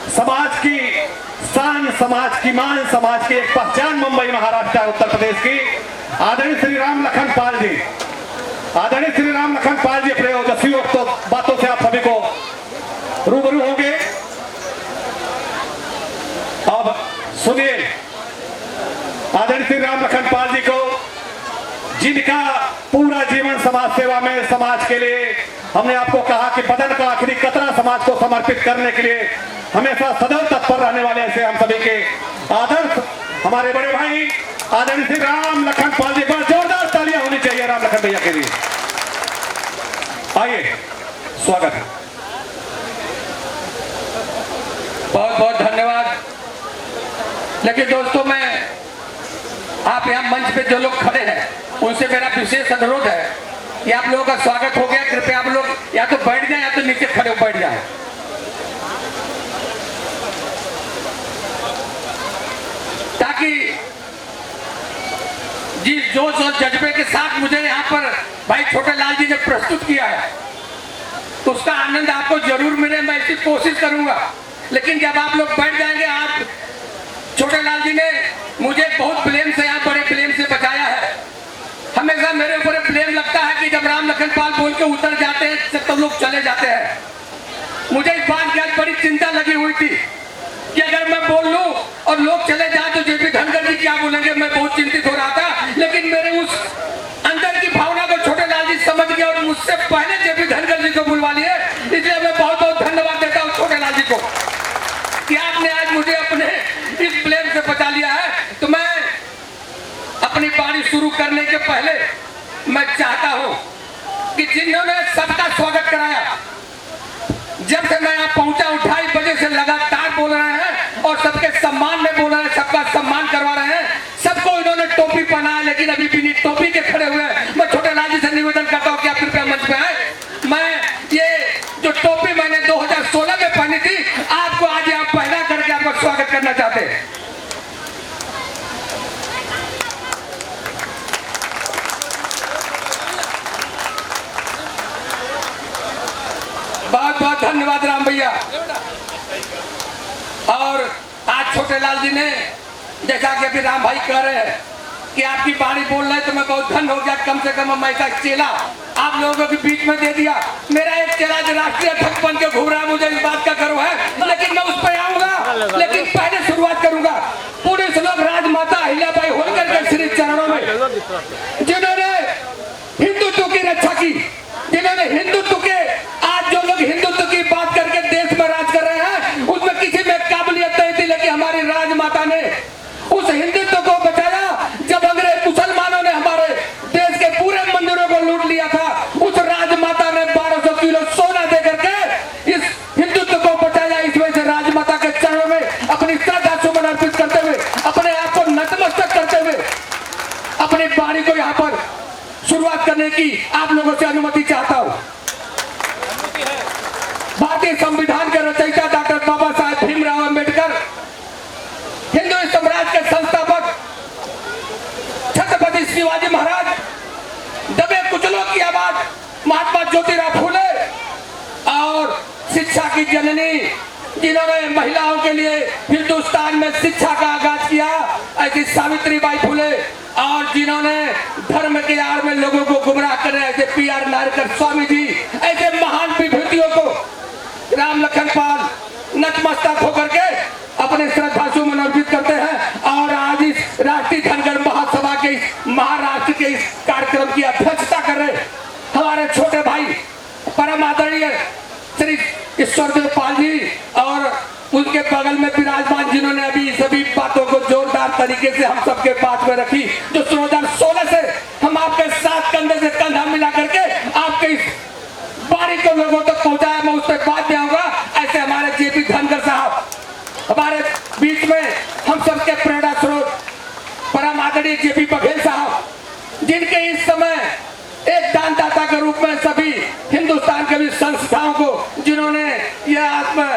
समाज की शान, समाज की मान, समाज की एक पहचान मुंबई महाराष्ट्र उत्तर प्रदेश की आदरणीय श्री राम लखन पाल जी, आदरणीय श्री राम लखन पाल जी अपने ओजस्वी बातों से आप सभी को रूबरू होंगे। अब सुनिए आदरणीय श्री राम लखन पाल जी को, जिनका पूरा जीवन समाज सेवा में, समाज के लिए, हमने आपको कहा कि बदन का आखिरी कतरा समाज को समर्पित करने के लिए हमेशा सदैव तत्पर रहने वाले ऐसे हम सभी के आदर्श हमारे बड़े भाई आदरणीय श्री राम लखन पाल जी, पर जोरदार तालियां होनी चाहिए राम लखन भैया के लिए। आइए, स्वागत है। बहुत बहुत धन्यवाद। लेकिन दोस्तों, मैं आप यहाँ मंच पे जो लोग खड़े हैं उनसे मेरा विशेष अनुरोध है कि आप लोगों का स्वागत हो गया, कृपया आप लोग या तो बैठ जाए या तो नीचे खड़े बैठ जाए। ताकि जिस जोश और जज्बे के साथ मुझे यहाँ पर भाई छोटे लाल जी ने प्रस्तुत किया है तो उसका आनंद आपको जरूर मिले, मैं इसकी कोशिश करूंगा। लेकिन जब आप लोग बैठ जाएंगे, आप छोटे लाल जी ने मुझे बहुत ब्लेम से, यहाँ बड़े ब्लेम से बचाया है। हमेशा मेरे ऊपर ब्लेम लगता है कि जब राम लखन पाल बोल के उतर जाते हैं तो लोग चले जाते हैं। मुझे इस बात की आज बड़ी चिंता लगी हुई थी कि अगर मैं बोल लूं और लोग चले जाए तो जेपी धनखड़ जी क्या बोलेंगे। मैं बहुत चिंतित हो रहा था, लेकिन मेरे उस अंदर की भावना को छोटे लाल जी समझ गए और मुझसे पहले जेपी धनखड़ जी को बुलवा लिए। इसलिए मैं बहुत बहुत धन्यवाद देता हूँ छोटे लाल जी को कि आपने आज मुझे अपने इस ब्लेम से बचा लिया है। तो मैं अपनी बारी शुरू करने के पहले मैं चाहता हूं कि जिन्होंने सबका स्वागत कराया, जब से मैं यहाँ पहुंचा 2:30 बजे से लगातार बोल रहे हैं और सबके सम्मान में बोल रहे हैं, सबका सम्मान करवा रहे हैं, सबको इन्होंने टोपी पहनाया, लेकिन अभी बिना टोपी के खड़े हुए हैं। मैं छोटे लाल जी से निवेदन करता हूँ कि आप कृपया मंच पे आए। मैं ये जो टोपी मैंने 2016 में पहनी थी, आपको आज यहाँ पहना करके आपका स्वागत करना चाहते हैं। बहुत बहुत धन्यवाद राम भैया। और आज छोटे लाल जी ने, जैसा कि अभी राम भाई कह रहे हैं कि आपकी बाणी बोल रहे, तो मैं बहुत धन्य हो गया। कम से कम मैं ऐसा चेला आप लोगों के बीच में दे दिया। मेरा एक चेला जो राष्ट्रीय अध्यक्ष बन के घूम रहा है, मुझे इस बात का गर्व है, लेकिन मैं उस पर आऊंगा। लेकिन पहले शुरुआत करूंगा पूरे लोग राजमाता अहिल्याबाई होलकर के श्री चरणों में, जिन्होंने हिंदुत्व की रक्षा की, जिन्होंने हिंदुत्व के, आज जो लोग हिंदुत्व की बात करके देश में राज कर रहे हैं उसमें किसी में काबिलियत नहीं थी, लेकिन हमारी राजमाता ने उस हिंदुत्व को बचाया। जब अंग्रेज मुसलमानों ने हमारे देश के पूरे मंदिरों को लूट लिया था, उस राजमाता ने 1200 किलो सोना दे करके इस हिंदुत्व को बचाया। इस वजह से राजमाता के चरणों में अपनी श्रद्धा सुमन अर्पित करते हुए, अपने आप को नतमस्तक करते हुए अपनी बाणी को यहाँ पर शुरुआत करने की आप लोगों से अनुमति चाहता हूं। भारतीय संविधान के रचयिता डॉक्टर बाबा साहेब भीमराव अंबेडकर, हिंदू साम्राज्य के संस्थापक छत्रपति शिवाजी महाराज, दबे कुचलों की आवाज महात्मा ज्योतिराव फूले और शिक्षा की जननी, जिन्होंने महिलाओं के लिए हिंदुस्तान में शिक्षा का आगाज किया, ऐसी सावित्रीबाई फूले, और जिन्होंने धर्म के आड़ में लोगों को गुमराह करे, ऐसे पीआर नारकर स्वामी जी, ऐसे महान विभूतियों को राम लखन पाल नतमस्तक होकर के अपने श्रद्धा सुमन अर्पित करते हैं। और आज इस राष्ट्रीय धनगढ़ महासभा के महाराष्ट्र के इस कार्यक्रम की अध्यक्षता कर रहे हमारे छोटे भाई परम आदरणीय श्री ईश्वरदेव पाल जी, और उनके बगल में विराजमान जिन्होंने अभी सभी बातों को जोरदार तरीके से हम सबके पास में रखी, जो 2016 से हम आपके साथ कंधे से कंधा मिला करके आपके इस बाणी को लोगों तक पहुंचाया। मैं उस पर बात में आऊंगा। ऐसे हमारे जेपी धनखड़ साहब हमारे बीच में, हम सबके प्रेरणा स्रोत परम आदरणीय जेपी बघेल साहब, जिनके इस समय एक दानदाता के रूप में सभी हिंदुस्तान के भी संस्थाओं को, जिन्होंने यह आत्म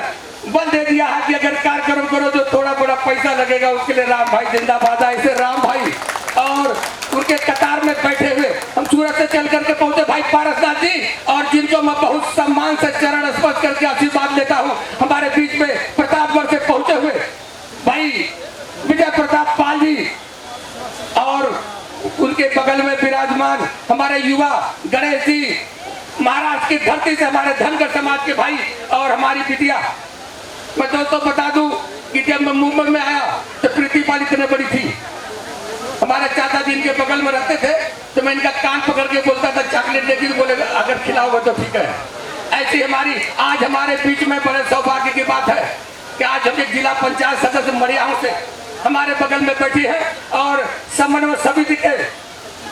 बल दे दिया है कि अगर कार्यक्रम करो जो थोड़ा बड़ा पैसा लगेगा उसके लिए राम भाई जिंदाबाद। ऐसे राम भाई और उनके कतार में बैठे हुए हम सूरत से चल करके पहुंचे भाई पारसनाथ जी, और जिनको मैं बहुत सम्मान से चरण स्पर्श करके आशीर्वाद लेता हूं। हमारे बीच में प्रतापगढ़ विराजमान हमारे युवा गणेश जी, महाराष्ट्र की धरती से हमारे धनगर समाज के भाई और हमारी बिटिया। मैं दोस्तों बता दूं कि जब मैं मुंबई में आया तो प्रीतिपाल इतने बड़ी थी। हमारे चाचा जी इनके बगल में रहते थे तो मैं इनका कान पकड़ के बोलता था चॉकलेट देगी, तो बोले अगर खिलाओगे तो ठीक है। ऐसी हमारी आज हमारे बीच में बड़े सौभाग्य की बात है कि आज हम एक जिला पंचायत सदस्य मड़ियाओं से हमारे बगल में बैठी है और समन्वय समिति के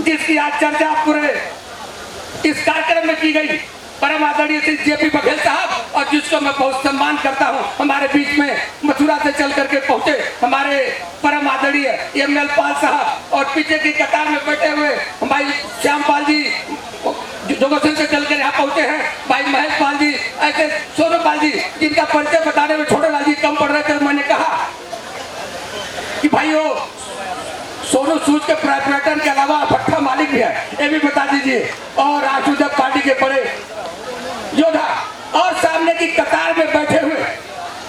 जिसकी आज चर्चा पूरे इस कार्यक्रम में की गई परम आदरणीय श्री जेपी बघेल साहब, और जिसको मैं बहुत सम्मान करता हूं, हमारे बीच में मथुरा से चल करके पहुंचे हमारे परम आदरणीय एमएल पाल साहब, और पीछे की कतार में बैठे हुए भाई श्यामपाल जी जोगोसिंह से चल कर यहाँ पहुंचे हैं, भाई महेश पाल जी, ऐसे सोनू पाल जी जिनका परिचय बताने में छोटे लाल जी कम पड़ रहे थे। मैंने कहा कि भाई वो सोनू सूद के प्रोपराइटर के अलावा भट्टा मालिक भी है, ये भी बता दीजिए, और राष्ट्रीय पार्टी के बड़े योद्धा, और सामने की कतार में बैठे हुए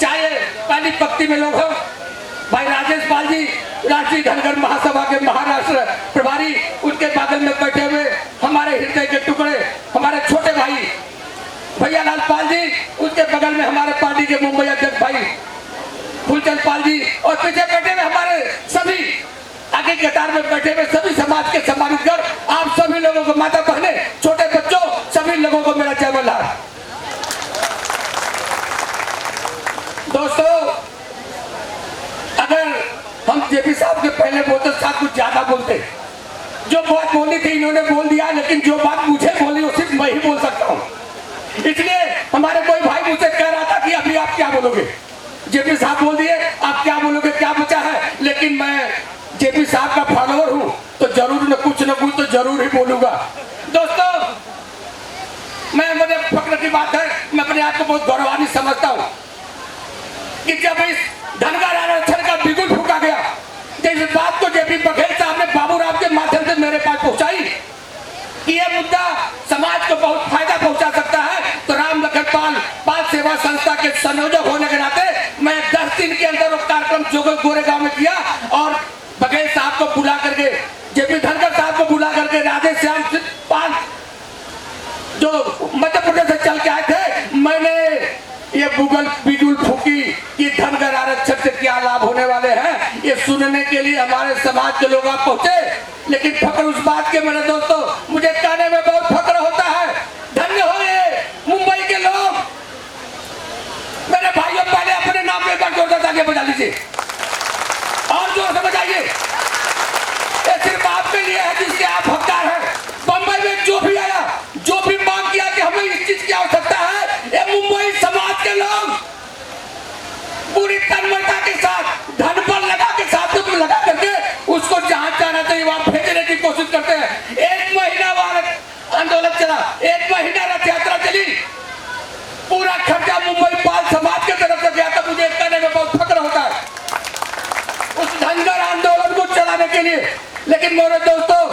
चाहे पहली पंक्ति में लोग हो भाई राजेश पाल जी, राष्ट्रीय धनगर महासभा के महाराष्ट्र प्रभारी, उनके बगल में बैठे हुए हमारे हृदय के टुकड़े हमारे छोटे भाई भैया लाल पाल जी, उसके बगल में हमारे पार्टी के मुंबई अध्यक्ष भाई फूलचंद पाल जी, और पीछे बैठे हुए हमारे सभी आगे कतार में बैठे हुए सभी समाज के सम्मानित कर आप सभी लोगों को, माता बहने, छोटे बच्चों, सभी लोगों को मेरा जय मल्हार। दोस्तों, अगर हम जेपी साहब के पहले बोलते साथ कुछ ज्यादा बोलते, जो बात बोली थी इन्होंने बोल दिया, लेकिन जो बात मुझे बोली वो सिर्फ मैं ही बोल सकता हूँ। इसलिए हमारे कोई भाई मुझसे कह रहा था कि अभी आप क्या बोलोगे, जेपी साहब बोल दिए, आप क्या बोलोगे, क्या बचा है, लेकिन मैं जेपी साहब का फॉलोअर हूं तो जरूर न कुछ तो जरूर ही बोलूंगा। दोस्तों, मुझे फक्र की बात है, मैं अपने आप को बहुत गौरवान्वित समझता हूं कि जब इस धनगर आरक्षण का बिगुल फूका गया, जिस बात को जेपी बघेल साहब ने बाबूराव के माध्यम से मेरे पास पहुंचाई कि यह मुद्दा समाज को बहुत फायदा पहुंचा सकता है, तो राम लखन पाल सेवा संस्था के संयोजक होने के नाते मैं 10 दिन के अंदर वो कार्यक्रम गोरेगांव में किया, और बघेल साहब को बुला करके, जेपी धनगर साहब को बुला करके राधे श्याम पाल जो मध्य प्रदेश से चल के आए थे, मैंने ये बिगुल फूकी कि धनगर आरक्षण से क्या लाभ होने वाले हैं, ये सुनने के लिए हमारे समाज के लोग आप पहुंचे। लेकिन फक्र उस बात के, मेरे दोस्तों, मुझे कहने में बहुत फक्र होता है, धन्य हो ये मुंबई के लोग। मेरे भाइयों, पहले अपने नाम पे एक बार जोरदार तालियां बजा लीजिए और जोर से बजाइए। ये सिर्फ आपके लिए है जिसके आप हकदार हैं। बंबई में जो भी आया, जो भी मांग किया कि हमें इस चीज की आवश्यकता है, ये मुंबई समाज के लोग पूरी तन्मयता के साथ, धन पर लगा करके उसको जहां जाना चाहिए वहां भेजने की कोशिश करते हैं। 1 महीना वहां आंदोलन चला, 1 महीना रथ यात्रा चली, पूरा खर्चा मुंबई पाल समाज के तरफ से गया था। मुझे कहने में बहुत फक्र होता है उस धनगर आंदोलन को चलाने के लिए। लेकिन मेरे दोस्तों,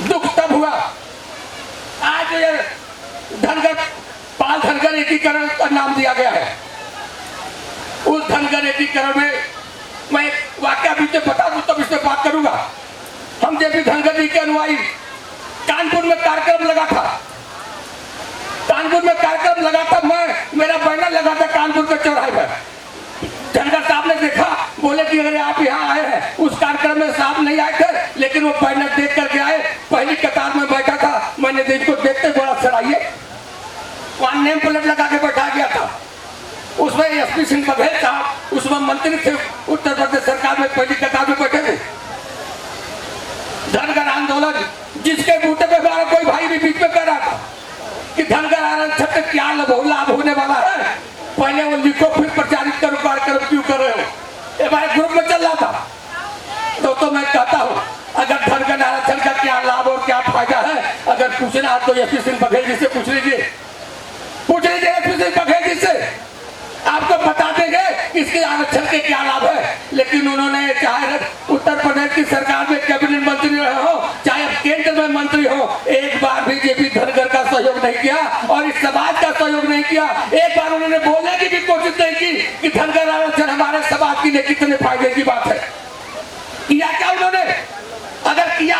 दुख तब हुआ, आज ये धनगर एकीकरण का नाम दिया गया है। उस धनगर एकीकरण में मैं एक वाकया बीच में बता दूं तब इस पे बात करूंगा। हम जेपी धनगर जी के अनुयायी कानपुर में कार्यक्रम लगा था, मेरा बैनर लगा था कानपुर के चौराहे पर। धनगर साहब ने देखा, बोले कि अगर आप यहाँ आए हैं, उस कार्यक्रम में साहब नहीं आए थे, लेकिन वो बैनर देख करके आए, पहली कतार में बैठा था, मैंने देखो देखते बड़ा सराइए, वहां नेम प्लेट लगा के बैठा गया था, उसमें एसपी सिंह बघेल साहब, उसमें मंत्री थे, उत्तर प्रदेश सरकार में पहली कतार में बैठे थे। धनगर आंदोलन जिसके बूते पे हमारा कोई भाई भी बीच में कह रहा था कि धनगर आरक्षण से क्या लाभ होने वाला है, पहले वो लिखो फिर प्रचारित करो, कार्यक्रम क्यों कर रहे हो, ये हमारे ग्रुप में चल रहा था। तो मैं कहता हूँ, अगर धनगर आरक्षण का क्या लाभ और क्या फायदा है, अगर पूछना तो एसपी सिंह बघेल जी से पूछ लीजिए एसपी सिंह बघेल जी से, आपको बता देंगे इसके आरक्षण के क्या लाभ है। लेकिन उन्होंने चाहे उत्तर प्रदेश की सरकार में कैबिनेट मंत्री रहे हो, चाहे केंद्र में मंत्री हो, एक बार भी जेपी धनगर का सहयोग नहीं किया और इस समाज का सहयोग नहीं किया। एक बार उन्होंने बोलने की भी कोशिश नहीं की कि धनगर आरक्षण हमारे समाज के लिए कितने फायदे की बात है। किया क्या उन्होंने? अगर किया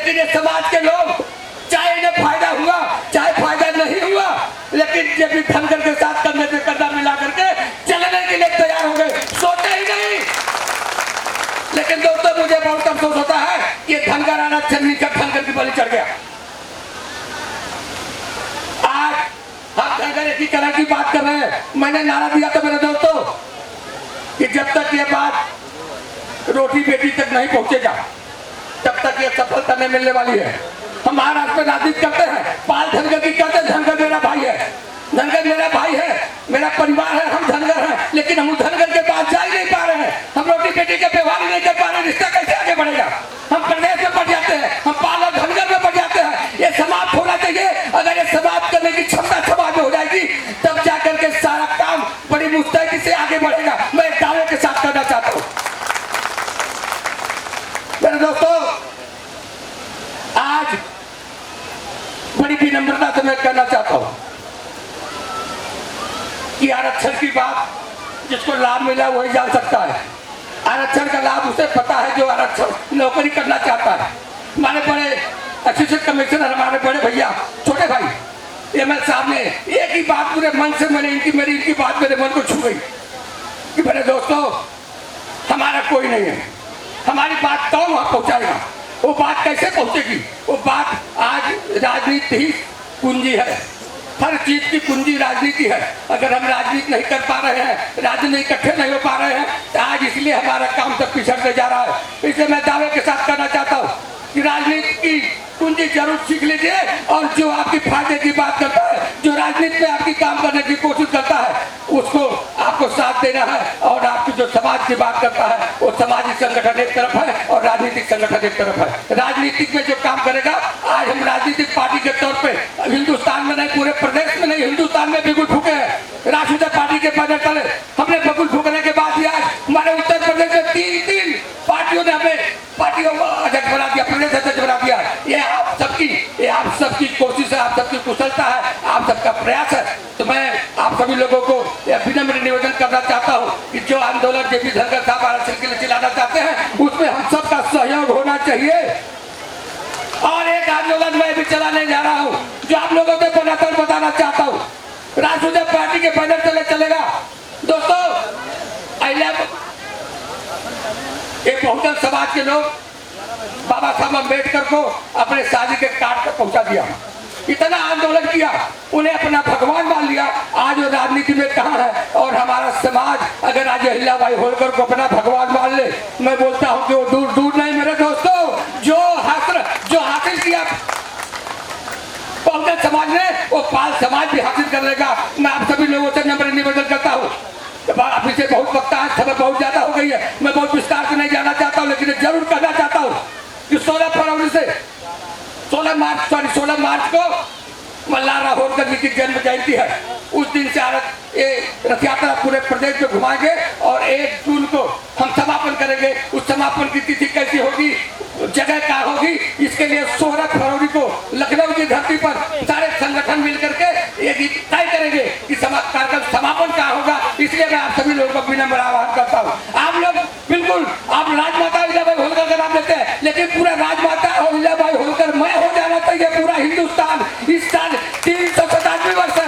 लेकिन ये समाज के लोग, चाहे इन्हें फायदा हुआ चाहे फायदा नहीं हुआ, लेकिन जब भी धनगर के साथ कंधे पे कंधा मिला करके चलने के लिए तैयार हो गए, सोते ही नहीं। लेकिन दोस्तों मुझे बहुत अफसोस होता है ये धनगर आरक्षण का धनगर की बलि चढ़ गया। आज हम धनगर एकीकरण की बात कर रहे हैं। मैंने नारा दिया था मेरे दोस्तों कि जब तक ये बात रोटी बेटी तक नहीं पहुंचेगा तब तक ये सफलता नहीं मिलने वाली है। हम महाराष्ट्र में राजनीति करते हैं, पाल धनगर की करते हैं। धनगर मेरा भाई है, धनगर मेरा भाई है, मेरा परिवार है, हम धनगर हैं, लेकिन हम धनगर के पास जा ही नहीं पा रहे हैं। हम रोटी बेटी के व्यवहार नहीं कर पा रहे, रिश्ता कैसे आगे बढ़ेगा? हम प्रदेश में बढ़ जाते हैं, हम पाल और धनगर में बढ़ जाते हैं। ये समाप्त होना चाहिए। अगर ये समाप्त करने की क्षमता समाज में हो जाएगी तब जाकर के सारा काम बड़ी मुस्तैदी से आगे बढ़ेगा। मैं दावे के साथ करना चाहता हूँ मेरे दोस्तों, आज बड़ी विनम्रता से मैं कहना चाहता हूं कि आरक्षण की बात जिसको लाभ मिला वही जान सकता है। आरक्षण का लाभ उसे पता है जो आरक्षण नौकरी करना चाहता है। हमारे बड़े असिस्टेंट कमिश्नर, हमारे बड़े भैया, छोटे भाई एमएल साहब ने एक ही बात पूरे मन से मैंने इनकी बात मेरे मन को छू गई कि मेरे दोस्तों हमारा कोई नहीं है, हमारी बात कौन वहां पहुंचाएगा? वो बात कैसे पहुंचेगी? वो बात आज राजनीति ही कुंजी है, हर चीज की कुंजी राजनीति है। अगर हम राजनीति नहीं कर पा रहे हैं, राजनीति इकट्ठे नहीं हो पा रहे हैं तो आज इसलिए हमारा काम सब पिछड़ते जा रहा है। इसलिए मैं दावे के साथ कहना चाहता हूँ कि राजनीति की कुंजी जरूर सीख लीजिए और जो आपकी फायदे की बात करता है, जो राजनीति में आपकी काम करने की कोशिश करता है, उसको आपको साथ देना है। और आपकी जो समाज की बात करता है वो सामाजिक संगठन एक तरफ है और राजनीतिक संगठन एक तरफ है। राजनीतिक में जो काम करेगा, आज हम राजनीतिक पार्टी के तौर पे हिंदुस्तान में नहीं, पूरे प्रदेश में नहीं, हिंदुस्तान में बिगुल फूके हैं। राष्ट्रीय पार्टी के बैनर तले हमने बगुल फूकने के बाद ही आज हमारे उत्तर प्रदेश में तीन पार्टियों ने हमें पार्टियों को अध्यक्ष बना दिया, प्रदेश अध्यक्ष बना दिया। ये आप सबकी कोशिश है, आप सबकी कुशलता है, आप सबका प्रयास है। तो मैं आप सभी लोगों को विनम्र निवेदन करना चाहता हूँ कि जो आंदोलन जे पी धनगर साहब आरक्षण के लिए चलाना चाहते हैं उसमें हम सबका सहयोग होना चाहिए। और एक आंदोलन मैं भी चलाने जा रहा हूँ जो आप लोगों को बनाकर बताना चाहता हूँ। राष्ट्रीय पार्टी के बैनर तले चलेगा। दोस्तों एक बहुजन समाज के लोग बाबा साहब अम्बेडकर को अपने शादी के कार्ड पर पहुंचा दिया, इतना आंदोलन किया, उन्हें अपना भगवान मान लिया। आज वो राजनीति में कहाँ है? और हमारा समाज अगर आज अहिल्याबाई होलकर को अपना भगवान मान ले, मैं बोलता हूँ कि वो दूर दूर नहीं मेरे दोस्तों। जो हासिल किया बहुजन समाज ने वो पाल समाज भी हासिल कर लेगा। मैं आप सभी लोगों से नम्र निवेदन करता हूँ। अभी से बहुत वक्त है, समय बहुत ज्यादा हो गई है, मैं बहुत विस्तार से नहीं जाना चाहता हूँ, लेकिन जरूर कहना चाहता हूँ कि 16 फरवरी से 16 मार्च को मल्हार होलकर जी की जन्म जयंती है। उस दिन से रथ यात्रा पूरे प्रदेश में घुमाएंगे और 1 जून को हम समापन करेंगे। उस समापन की तिथि कैसी होगी, जगह क्या होगी, इसके लिए 16 फरवरी को लखनऊ की धरती पर सारे संगठन मिलकर के ये तय करेंगे कि कार्यक्रम समापन क्या होगा। इसलिए मैं आप सभी लोगों को विनम्र आह्वान करता हूँ। आप लोग बिल्कुल आप राजमाता अहिल्याबाई होलकर का नाम लेते हैं, लेकिन पूरा राजमाता अहिल्याबाई होलकर मैं हो जाना चाहिए। पूरा हिंदुस्तान इस साल 387 वर्ष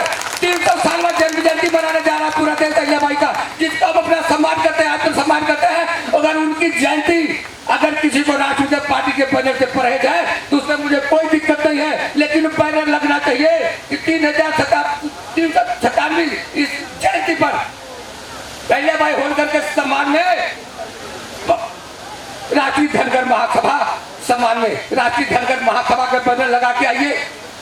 300 साल जन्म जयंती मनाने जा रहा है पूरा देश अहिल्याबाई का, जिसका हम अपना सम्मान करते हैं, आत्मसम्मान करते हैं। अगर उनकी जयंती अगर किसी को राष्ट्रीय पार्टी के बैनर से परहेज है तो उसमें मुझे कोई दिक्कत नहीं है, लेकिन बैनर लगना चाहिए कि 397 इस जयंती पर अहिल्याबाई होलकर के सम्मान में राष्ट्रीय धनगर महासभा सम्मान में राष्ट्रीय धनगर महासभा का बैनर लगा के आइए,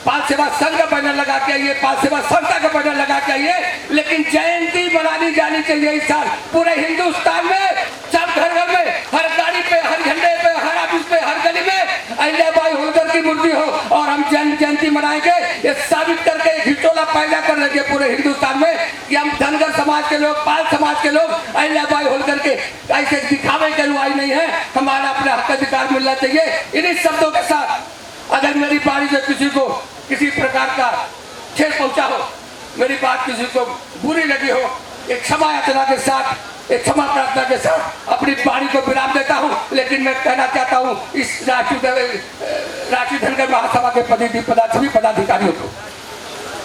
पाल सेवा संघ का बैनर लगा के आइए, पाल सेवा संस्था का बैनर लगा के आइए। लेकिन जयंती मनानी जानी चाहिए इस साल पूरे हिंदुस्तान में, सब घर घर में, हर गाड़ी पे, हर झंडे पे, हर ऑफिस पे, हर गली में अहिल्याबाई होलकर की मूर्ति हो और हम जयंती मनाएंगे। ये साबित करके हिचोला पैदा कर लेंगे पूरे हिंदुस्तान में कि हम धनगर समाज के लोग, पाल समाज के लोग अहिल्याबाई होलकर के ऐसे दिखावे के अनुयायी नहीं है। हमारा अपना हक अधिकार मिलना चाहिए। इन्हीं शब्दों के साथ अगर मेरी बारी से किसी को किसी प्रकार का ठेस पहुंचा हो, मेरी बात किसी को बुरी लगी हो, एक क्षमा याचना के साथ, एक क्षमा प्रार्थना के साथ अपनी बारी को विराम देता हूं। लेकिन मैं कहना चाहता हूं इस राष्ट्रीय राष्ट्रीय धनगर महासभा के सभी पदाधिकारियों को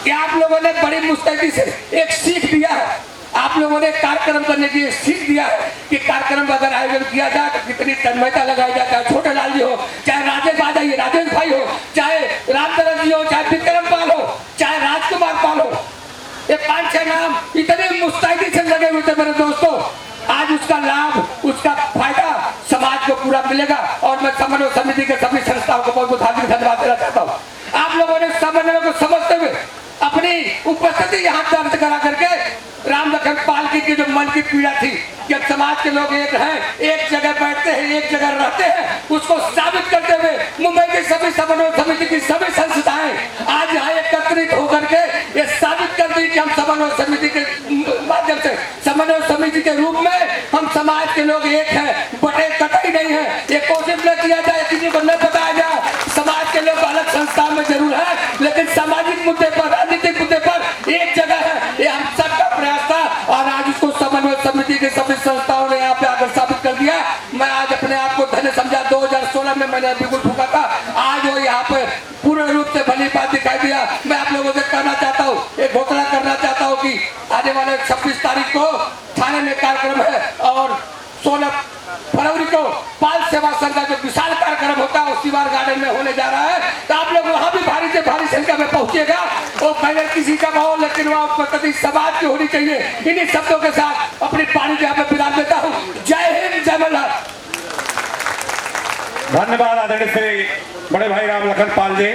कि आप लोगों ने बड़ी मुस्तैदी से एक सीख दिया है, आप लोगों ने कार्यक्रम करने की सीख दिया है कि कार्यक्रम अगर आयोजन किया जाए तो कितनी तन्मयता लगाई जाए, चाहे छोटे लाल जी हो, चाहे राजेश भाई हो, चाहे रामचंद्र जी हो, चाहे विक्रम पाल हो, चाहे राजकुमार पाल हो, ये 5-6 नाम इतने मुस्तैदी से लगे हुए थे मेरे दोस्तों। आज उसका लाभ, उसका फायदा समाज को पूरा मिलेगा और मैं समन्वय समिति के सभी संस्थाओं को बहुत हार्दिक धन्यवाद देना चाहता हूँ। आप लोगों ने समन्वय को समझते हुए अपनी उपस्थिति यहाँ दर्ज करा करके राम लखन पाल की जो मन की पीड़ा थी कि अब समाज के लोग एक हैं, एक जगह बैठते हैं, एक जगह रहते हैं, उसको साबित करते हुए मुंबई की सभी समन्वय समिति की सभी संस्थाएं आज यहाँ एकत्रित होकर के ये साबित कर दी कि हम समन्वय समिति के माध्यम से, समन्वय समिति के रूप में हम समाज के लोग एक हैं, बटे कतई नहीं है। ये कोशिश न किया जाए, किसी को न बताया जाए समाज के लोग अलग संस्था में जरूर है, लेकिन सामाजिक मुद्दे पर, राजनीतिक मुद्दे पर एक जगह है, ये हम सबका प्रयास था और आज उसको समन्वय समिति के सभी संस्थाओं ने यहाँ पे आकर साबित कर दिया। मैं आज अपने आप को धन्य समझा। 2016 में मैंने बिल्कुल फूका था, आज वो यहाँ पे पूर्ण रूप से भली बात दिखाई दिया। मैं आप लोगों से कहना चाहता हूँ, एक घोषणा करना चाहता हूँ कि आने वाले 26 तारीख को थाने में कार्यक्रम है और 16 फरवरी को पाल सेवा संघ का जो विशाल कार्यक्रम होता है उसी बार गार्डन में होने जा रहा है, तो आप लोग वहां भी भारी से भारी संख्या में पहुंचेगा। वो पहले किसी का हो, लेकिन वह उपस्थिति समाज की होनी चाहिए। इन्हीं शब्दों के साथ अपनी पानी यहाँ पे विराम देता हूँ। जय हिंद, जय मल्हार। धन्यवाद आदरणीय श्री बड़े भाई राम लखन पाल जी,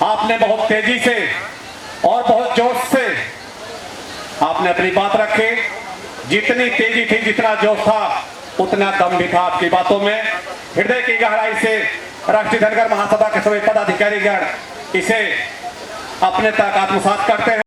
आपने बहुत तेजी से और बहुत जोश से आपने अपनी बात रखी। जितनी तेजी थी, जितना जोश था, उतना दम भी था आपकी बातों में। हृदय की गहराई से राष्ट्रीय धनगर महासभा के सभी पदाधिकारीगण इसे अपने तक आत्मसात करते हैं।